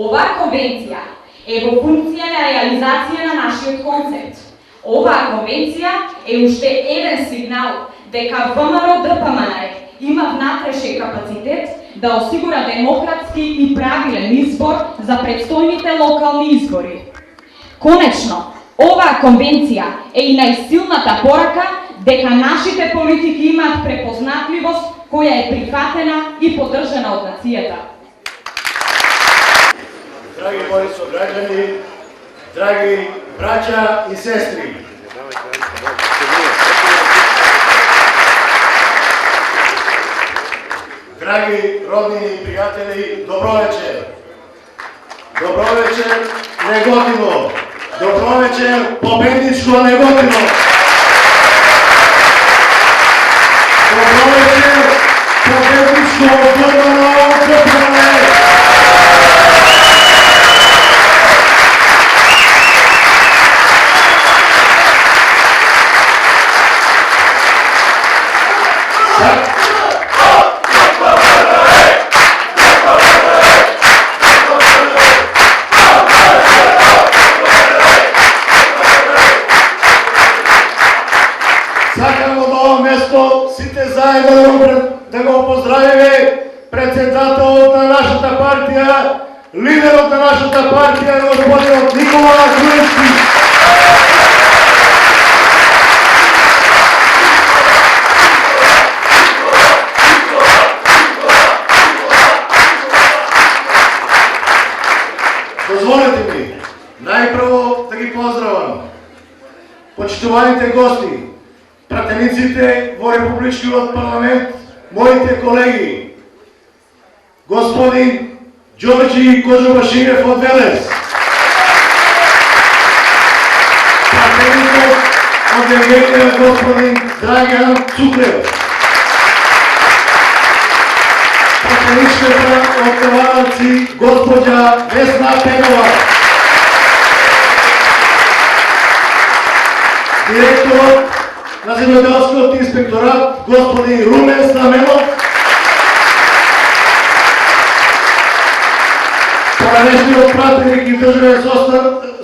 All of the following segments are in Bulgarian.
Оваа конвенција е во функција на реализација на нашиот концепт. Оваа конвенција е уште еден сигнал дека ВМРО-ДПМН има внатрешен капацитет да осигура демократски и правилен избор за предстојните локални избори. Конечно, оваа конвенција е и најсилната порака дека нашите политики имаат препознатливост која е прифатена и поддржана од нацијата. Драги мои сограѓани, драги браќа и сестри, драги роднини и пријатели, добро вечер. Добро вечер, Неготино. Добро вечер, победничко Неготино. Добро вечер, победничко ВМРО-ДПМН. Сакам од ова место сите заедно да го поздравиме председателот на нашата партија, лидерот на нашата партија, господинот Никола Груевски. Дозволете ми најпрво да ги поздравам почитуваните гости, пратениците во Републичкиот парламент, моите колеги, господин Ѓорѓи Кожобашиев од Велес, пратеникот од Евгенија господин Драган Цукрев, пратеничката од Кавараци госпоѓа Весна Пенова, директорот на земјоделскиот инспекторат господин Румен Знаменов, поранешниот пратеник и државен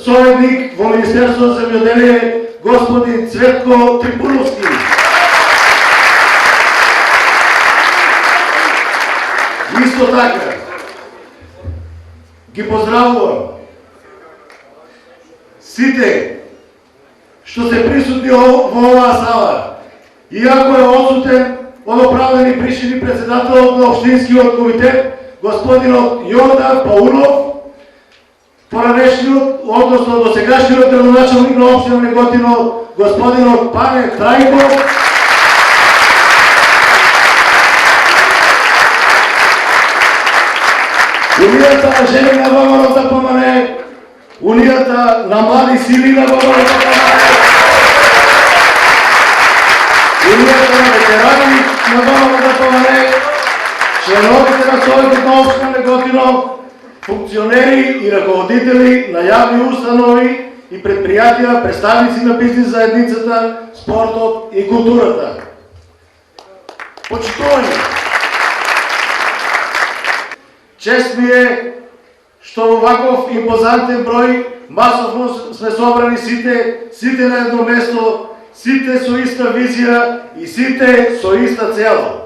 советник во Министерството за земјоделие господин Цветко Трипуновски. Исто така ги поздравувам сите што се присутни во оваа сала. Иако е отсутен од оправдани причини председателот на Општинскиот комитет, господинот Јордан Паунов, поранешниот, односно досегашниот градоначалник на општина Неготино, господинот Пане Трајков, Унијата на жени на ВМРО-ДПМН, Унијата на млади сили на ВМРО-ДПМН, Унијата на ветерани на ВМРО-ДПМН, членовите на Советот на општина Неготино, функционери и раководители на јавни установи и предпријатија, представници на бизнис заедницата, спортот и културата. Почитувани, чест ми е што во ваков импозантен број масовно сме собрани сите на едно место, сите со иста визија и сите со иста цел.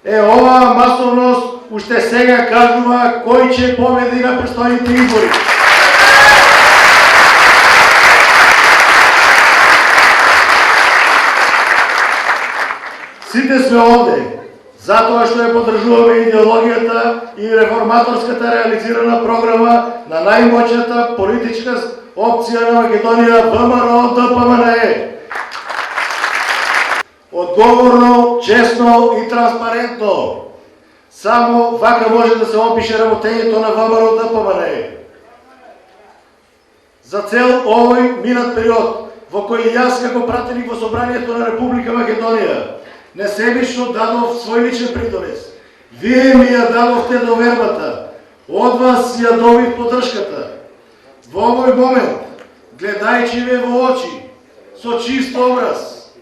Оваа масовност уште сега кажува кој ќе победи на престојните избори. Сите сме овде затоа што ја поддржуваме идеологијата и реформаторската реализирана програма на најмоćната политичка опција на Македонија, ВМРО-ДПМН. Одговорно, честно и транспарентно. Само вака може да се опише работењето на ВМРО-ДПМН. За цел овој минат период, во кој јас како пратеник во Собранието на Република Македонија несебично дадов свој личен придонес. Вие ми ја дадовте довербата, од вас ја добив поддршката. Во овој момент, гледајќи ве во очи, со чист образ,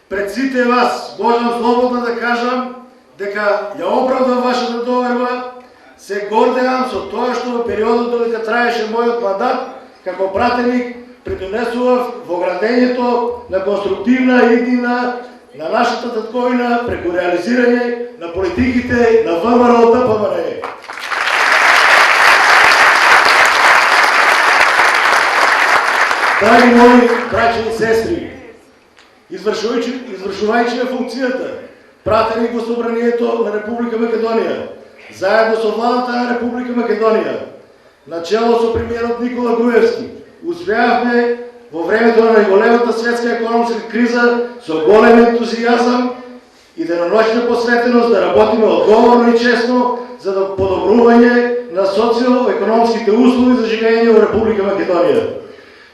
пред сите вас можам слободно да кажам дека ја оправдам вашата доверба Се гордеам со тоа што во периодот додека траеше мојот мандат како пратеник придонесував во градењето на конструктивна иднина на нашата татковина преку реализирање на политиките на ВМРО ДПМНЕ. Драги мои браќа и сестри, извршувајќи ја функцијата пратеник во Собранието на Република Македонија, заедно со владата на Република Македонија, начело со премиерот Никола Груевски, успеавме во времето на најголемата светска економска криза со голем ентузијазам и денонощна посветеност да работиме одговорно и честно за да подобрување на социјално-економските услови за живење во Република Македонија.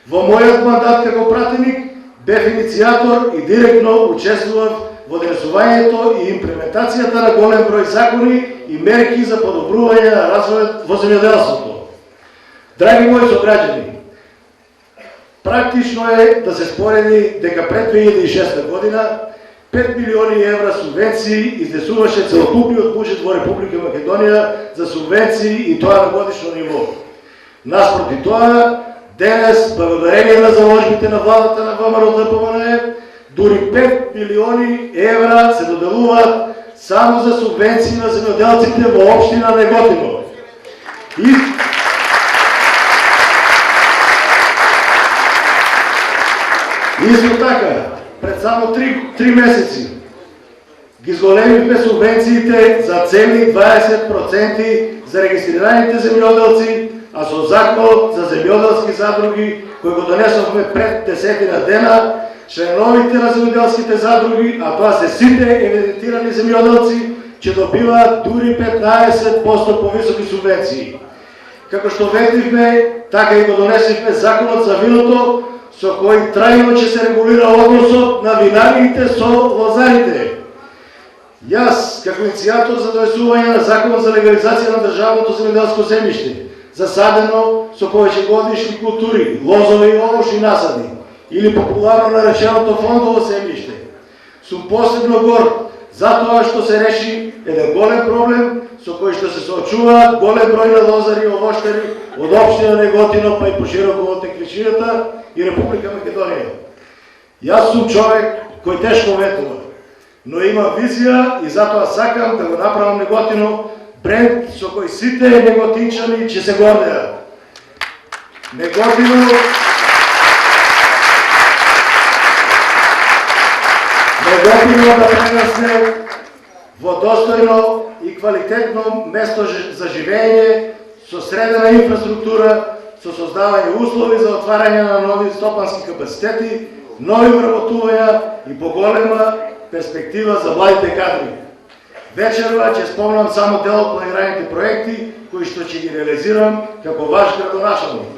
Во мојот мандат како пратеник бев иницијатор и директно учествував во денесувањето и имплементацијата на голем број закони и мерки за подобрување на развојот во земјоделството. Драги мои сограѓани, практично е да се спореди дека пред 2006 година 5 милиони евра субвенции изнесуваше целокупниот буџет во Република Македонија за субвенции и тоа на годишно ниво. Наспроти тоа, денес, благодарение на заложбите на владата на ВМРО ДПМНЕ, дури 5 милиони евра се доделуваат само за субвенции на земјоделците во општина Неготино. Исто така, пред само 3 месеци ги зголемивме субвенциите за цели 20% за регистрираните земјоделци, а со законот за земјоделски задруги, кој го донесовме пред 10 дена, членовите на земјоделските задруги, а тоа се сите евидентирани земјоделци, ќе добиваат дури 15% повисоки субвенции. Како што ветивме, така и го донесивме законот за виното, со кој трајно ќе се регулира односот на винариите со лозарите. Јас, како иницијатор за донесување на законот за легализација на државното земјоделско земјиште, засадено со повеќегодишни култури, лозови и овошни насади, или популарно нареченото фондово земјиште, сум посебно горд затоа што се реши еден голем проблем со кој што се соочуваат голем број на лозари и овоштари од општина Неготино па и пошироко од Теквичијата и Република Македонија. Јас сум човек кој тешко ветува, но има визија и затоа сакам да го направам Неготино бренд со кој сите неготинчани ќе се гордеат. Неготино да прерасне во достојно и квалитетно место за живење, со средена инфраструктура, со создавање услови за отварање на нови стопански капацитети, нови вработувања и поголема перспектива за младите кадри. Вечерва ќе спомнам само дел од планираните проекти кои што ќе ги реализирам како ваш градоначалник.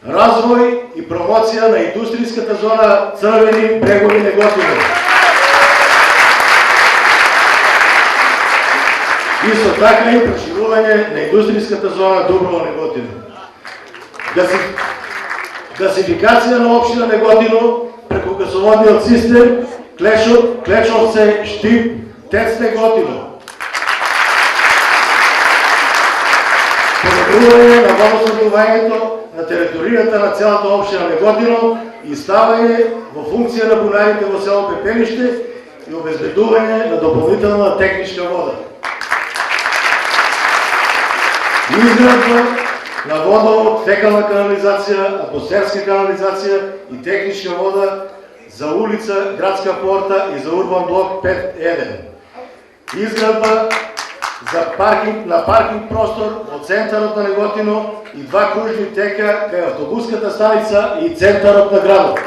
Развој и промоција на индустријската зона Црвени брегови Неготино. Исто така и проширување на индустријската зона Дуброво Неготино. Гасификација на општина Неготино преку гасоводниот систем Клечовце, Штип, ТЕЦ Неготино. Подобрување на водоснабдувањето на територијата на целата општина Неготино и ставање во функција на бунарите во село Пепелиште и обезбедување на дополнителна техничка вода. Изградба на водовод, фекална канализација, атмосферска канализација и техничка вода за улица Градска порта и за урбан блок 5-1. Изградба на паркинг простор во центарот на Неготино и 2 кружни тека кај автобуската станица и центарот на градот.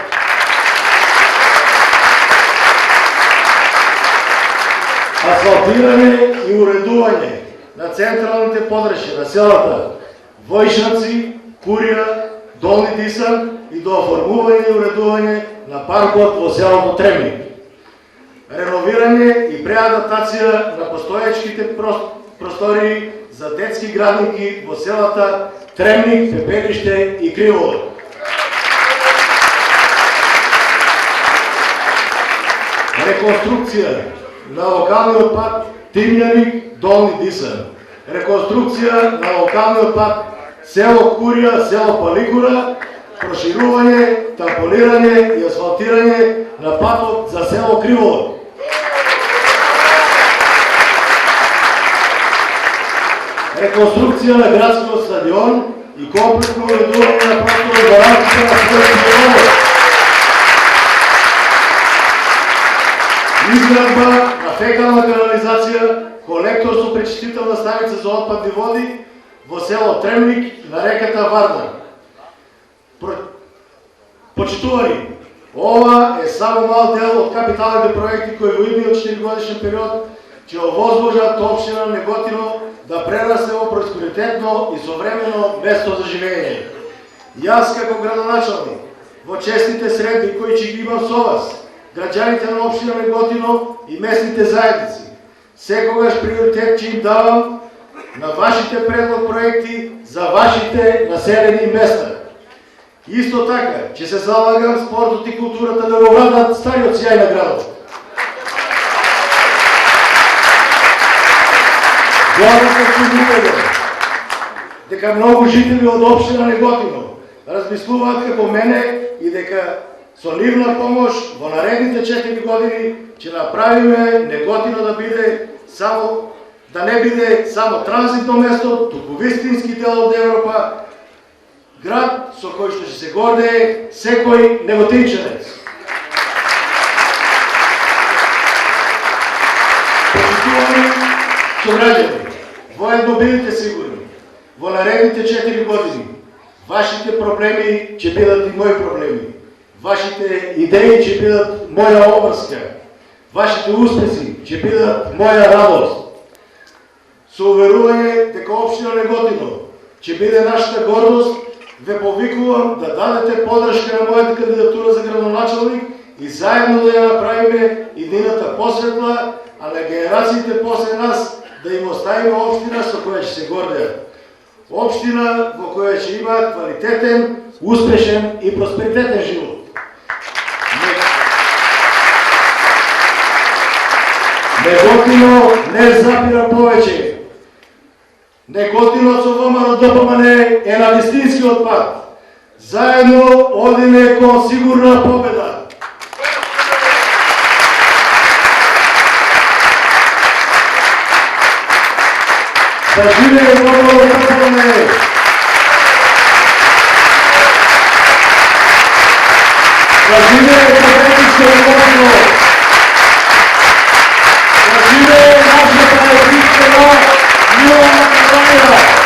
Асфалтирање и уредување на централните подрачја на селата Војшанци, Курија, Долни Дисан и до оформување и уредување на паркот во селото Тремник. Реновирање и преадаптација на постоечките простории за детски градинки во селата Тремник, Пепелиште и Криволо. Реконструкција на локалниот пат Тимјаник, Долни Дисан. реконструкција на локалниот пат село Курија, село Паликура, проширување, тампонирање и асфалтирање на патот за село Криволок. Реконструкција на градскиот стадион и комплексно уредување на просторот за рамките на спортскиот објект. Изградба на фекална канализација, колектор со пречистителна станица за отпадни води во село Тремник на реката Варна. Почитувани, ова е само мал дел од капиталните проекти кои во идниот 4-годишен период ќе овозможат општина Неготино да прерасне во просперитетно и современо место за живење. Јас како градоначалник, во честните средби кои ќе ги имам со вас, граѓаните на општина Неготино и местните заедници, секогаш приоритет ќе им давам на вашите предлог проекти за вашите населени места. Исто така, ќе се залагам спортот и културата да го вратат стариот сјај на градот. Главната ќе убеден дека многу жители од општина Неготино размислуваат како мене и дека со нивна помош во наредните 4 години ќе направиме Неготино да не биде само транзитно место, туку вистински дел од Европа, град со кој што ќе се гордее секој неготинчанец. Почитувани сограѓани, воедно бидете сигурни, во наредните 4 години вашите проблеми ќе бидат и мои проблеми, вашите идеи ќе бидат моја обврска, вашите успеси ќе бидат моја радост. Со уверување дека општина Неготино ќе биде нашата гордост, ве повикувам да дадете подршка на мојата кандидатура за градоначалник и заедно да ја направиме иднината посветла, а на генерациите после нас да им оставиме општина со која ќе се гордеат. Општина во која ќе имаат квалитетен, успешен и просперитетен живот. Неготино не запира повеќе. Неготино со ВМРО-ДПМН е на вистинскиот пат. Заедно одиме кон сигурна победа. Да живее ВМРО-ДПМН! Да живее победничко Неготино! Да живее нашата единствена Милана Македонија!